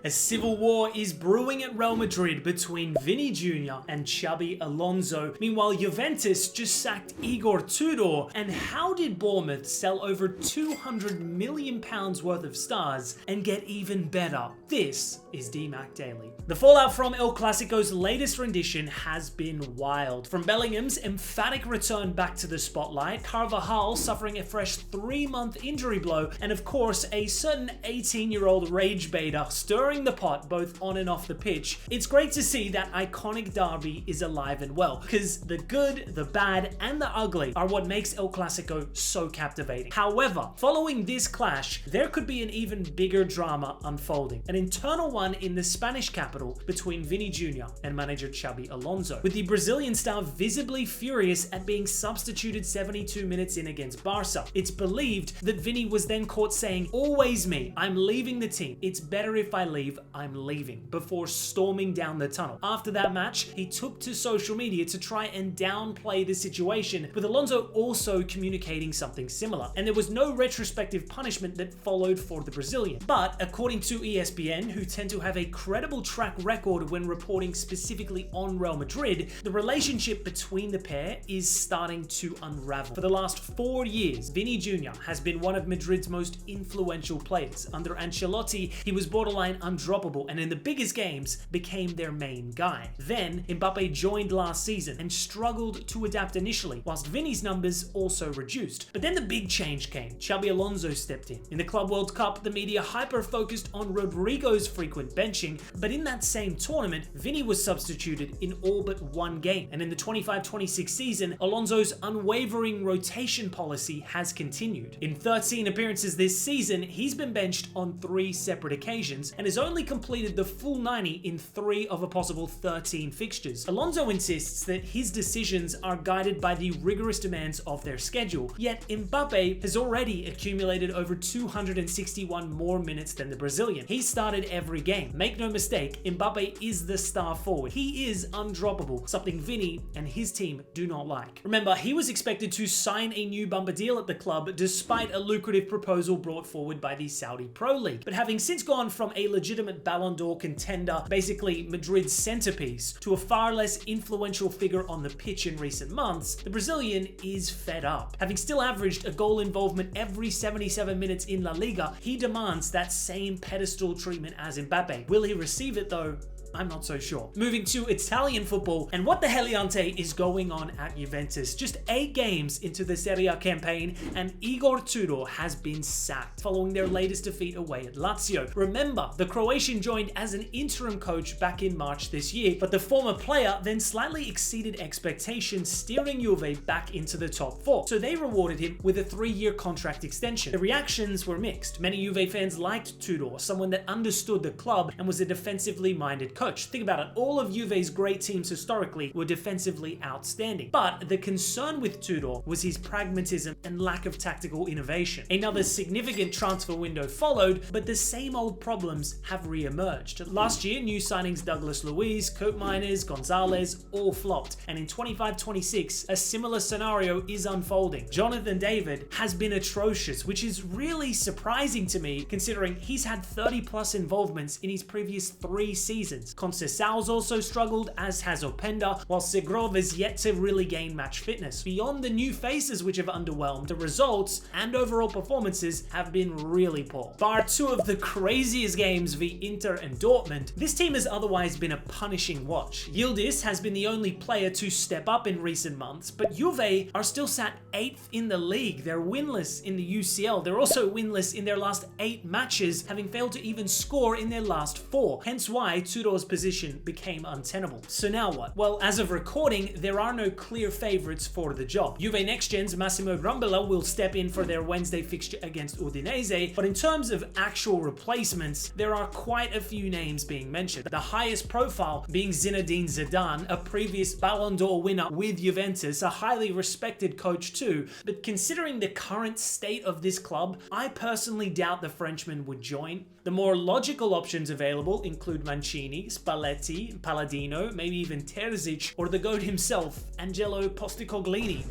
A civil war is brewing at Real Madrid between Vini Jr. and Xabi Alonso. Meanwhile, Juventus just sacked Igor Tudor. And how did Bournemouth sell over £200 million worth of stars and get even better? This is DMAC Daily. The fallout from El Clasico's latest rendition has been wild. From Bellingham's emphatic return back to the spotlight, Carvajal suffering a fresh 3-month injury blow, and of course a certain 18-year-old rage baiter stirring the pot both on and off the pitch, it's great to see that iconic derby is alive and well, because the good, the bad, and the ugly are what makes El Clasico so captivating. However, following this clash, there could be an even bigger drama unfolding, an internal one in the Spanish capital between Vini Jr. and manager Xabi Alonso, with the Brazilian star visibly furious at being substituted 72 minutes in against Barca. It's believed that Vini was then caught saying, "Always me, I'm leaving the team, it's better if I leave, I'm leaving," before storming down the tunnel. After that match, he took to social media to try and downplay the situation, with Alonso also communicating something similar. And there was no retrospective punishment that followed for the Brazilian. But according to ESPN, who tend to have a credible track record when reporting specifically on Real Madrid, the relationship between the pair is starting to unravel. For the last 4 years, Vini Jr. has been one of Madrid's most influential players. Under Ancelotti, he was borderline undroppable, and in the biggest games became their main guy. Then Mbappe joined last season and struggled to adapt initially, whilst Vini's numbers also reduced. But then the big change came. Xabi Alonso stepped in. In the Club World Cup, the media hyper-focused on Rodrigo's frequent benching, but in that same tournament, Vini was substituted in all but one game. And in the 25-26 season, Alonso's unwavering rotation policy has continued. In 13 appearances this season, he's been benched on 3 separate occasions and has only completed the full 90 in 3 of a possible 13 fixtures. Alonso insists that his decisions are guided by the rigorous demands of their schedule, yet Mbappe has already accumulated over 261 more minutes than the Brazilian. He started every game. Make no mistake, Mbappe is the star forward. He is undroppable, something Vini and his team do not like. Remember, he was expected to sign a new bumper deal at the club despite a lucrative proposal brought forward by the Saudi Pro League. But having since gone from a legitimate Ballon d'Or contender, basically Madrid's centerpiece, to a far less influential figure on the pitch in recent months, the Brazilian is fed up. Having still averaged a goal involvement every 77 minutes in La Liga, he demands that same pedestal treatment as Mbappe. Will he receive it though? I'm not so sure. Moving to Italian football, and what the heliante is going on at Juventus. Just 8 games into the Serie A campaign, and Igor Tudor has been sacked following their latest defeat away at Lazio. Remember, the Croatian joined as an interim coach back in March this year, but the former player then slightly exceeded expectations, steering Juve back into the top 4. So they rewarded him with a 3-year contract extension. The reactions were mixed. Many Juve fans liked Tudor, someone that understood the club and was a defensively minded coach. Think about it, all of Juve's great teams historically were defensively outstanding. But the concern with Tudor was his pragmatism and lack of tactical innovation. Another significant transfer window followed, but the same old problems have re-emerged. Last year, new signings Douglas Luiz, Kurt Miners, Gonzalez all flopped. And in 25-26, a similar scenario is unfolding. Jonathan David has been atrocious, which is really surprising to me considering he's had 30+ involvements in his previous 3 seasons. Conceição's also struggled, as has Openda, while Segrov is yet to really gain match fitness. Beyond the new faces which have underwhelmed, the results and overall performances have been really poor. Bar 2 of the craziest games via Inter and Dortmund, this team has otherwise been a punishing watch. Yildiz has been the only player to step up in recent months, but Juve are still sat 8th in the league. They're winless in the UCL. They're also winless in their last 8 matches, having failed to even score in their last 4. Hence why Tudor's position became untenable. So now what? Well, as of recording, there are no clear favorites for the job. Juve Next Gen's Massimo Grambella will step in for their Wednesday fixture against Udinese, but in terms of actual replacements, there are quite a few names being mentioned. The highest profile being Zinedine Zidane, a previous Ballon d'Or winner with Juventus, a highly respected coach too, but considering the current state of this club, I personally doubt the Frenchman would join. The more logical options available include Mancini, Spalletti, Palladino, maybe even Terzic, or the GOAT himself, Angelo Postecoglini.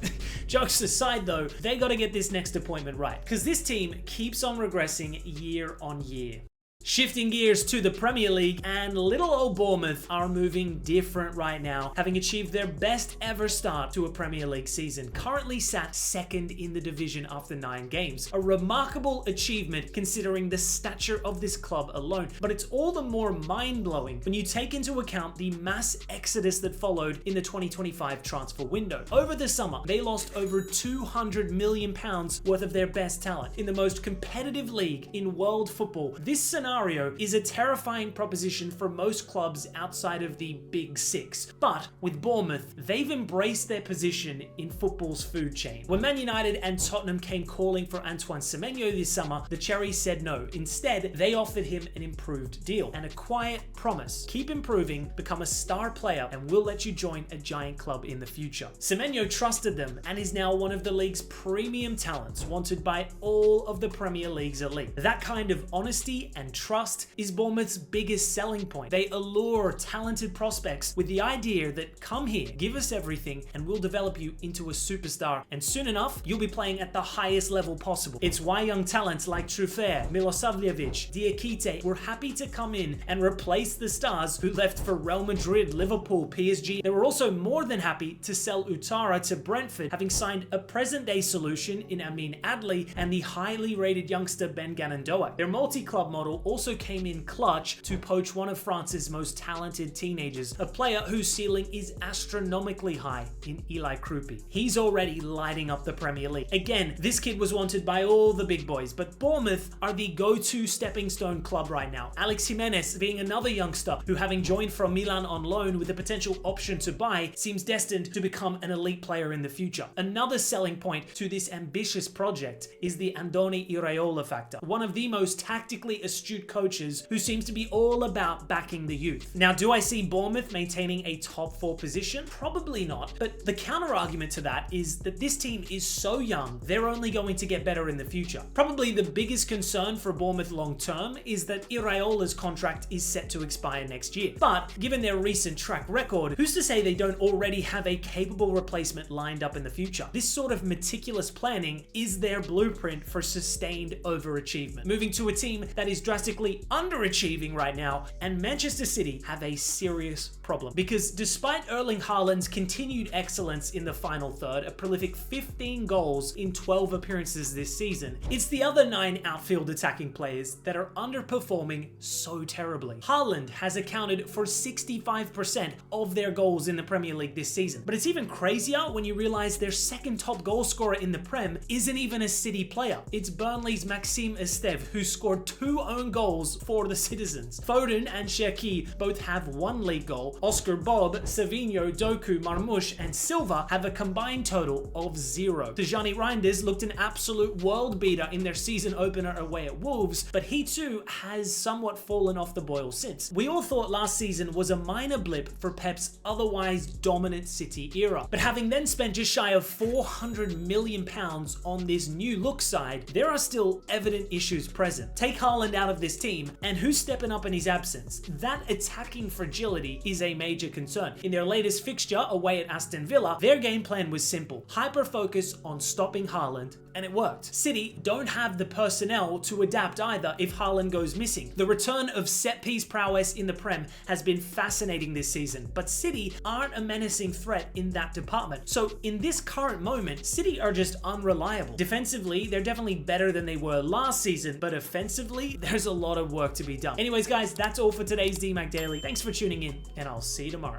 Jokes aside though, they gotta get this next appointment right, because this team keeps on regressing year on year. Shifting gears to the Premier League, and little old Bournemouth are moving different right now, having achieved their best ever start to a Premier League season, currently sat second in the division after 9 games. A remarkable achievement considering the stature of this club alone, but it's all the more mind-blowing when you take into account the mass exodus that followed in the 2025 transfer window. Over the summer, they lost over £200 million worth of their best talent in the most competitive league in world football. This scenario is a terrifying proposition for most clubs outside of the Big Six, but with Bournemouth, they've embraced their position in football's food chain. When Man United and Tottenham came calling for Antoine Semenyo this summer, the Cherries said no. Instead, they offered him an improved deal and a quiet promise: keep improving, become a star player, and we'll let you join a giant club in the future. Semenyo trusted them and is now one of the league's premium talents, wanted by all of the Premier League's elite. That kind of honesty and trust is Bournemouth's biggest selling point. They allure talented prospects with the idea that come here, give us everything, and we'll develop you into a superstar, and soon enough, you'll be playing at the highest level possible. It's why young talents like Truffert, Milosavljevic, Diakite were happy to come in and replace the stars who left for Real Madrid, Liverpool, PSG. They were also more than happy to sell Utara to Brentford, having signed a present-day solution in Amin Adli and the highly rated youngster Ben Ganondoa. Their multi-club model also came in clutch to poach one of France's most talented teenagers, a player whose ceiling is astronomically high in Eli Krupi. He's already lighting up the Premier League. Again, this kid was wanted by all the big boys, but Bournemouth are the go-to stepping stone club right now. Alex Jimenez being another youngster who, having joined from Milan on loan with a potential option to buy, seems destined to become an elite player in the future. Another selling point to this ambitious project is the Andoni Iraola factor, one of the most tactically astute coaches who seems to be all about backing the youth. Now, do I see Bournemouth maintaining a top 4 position? Probably not, but the counter argument to that is that this team is so young, they're only going to get better in the future. Probably the biggest concern for Bournemouth long term is that Iraola's contract is set to expire next year. But given their recent track record, who's to say they don't already have a capable replacement lined up in the future? This sort of meticulous planning is their blueprint for sustained overachievement. Moving to a team that is drastically underachieving right now, and Manchester City have a serious problem. Because despite Erling Haaland's continued excellence in the final third, a prolific 15 goals in 12 appearances this season, it's the other 9 outfield attacking players that are underperforming so terribly. Haaland has accounted for 65% of their goals in the Premier League this season. But it's even crazier when you realize their second top goal scorer in the Prem isn't even a City player. It's Burnley's Maxime Esteve, who scored 2 own goals for the Citizens. Foden and Cherki both have 1 league goal. Oscar Bob, Savinho, Doku, Marmoush, and Silva have a combined total of 0. Tijani Reinders looked an absolute world beater in their season opener away at Wolves, but he too has somewhat fallen off the boil since. We all thought last season was a minor blip for Pep's otherwise dominant City era, but having then spent just shy of £400 million on this new look side, there are still evident issues present. Take Haaland out of this team, and who's stepping up in his absence? That attacking fragility is a major concern. In their latest fixture away at Aston Villa, their game plan was simple: hyper-focus on stopping Haaland, and it worked. City don't have the personnel to adapt either if Haaland goes missing. The return of set-piece prowess in the Prem has been fascinating this season, but City aren't a menacing threat in that department. So in this current moment, City are just unreliable. Defensively, they're definitely better than they were last season, but offensively, there's a lot of work to be done. Anyways, guys, that's all for today's DMAC Daily. Thanks for tuning in, and I'll see you tomorrow.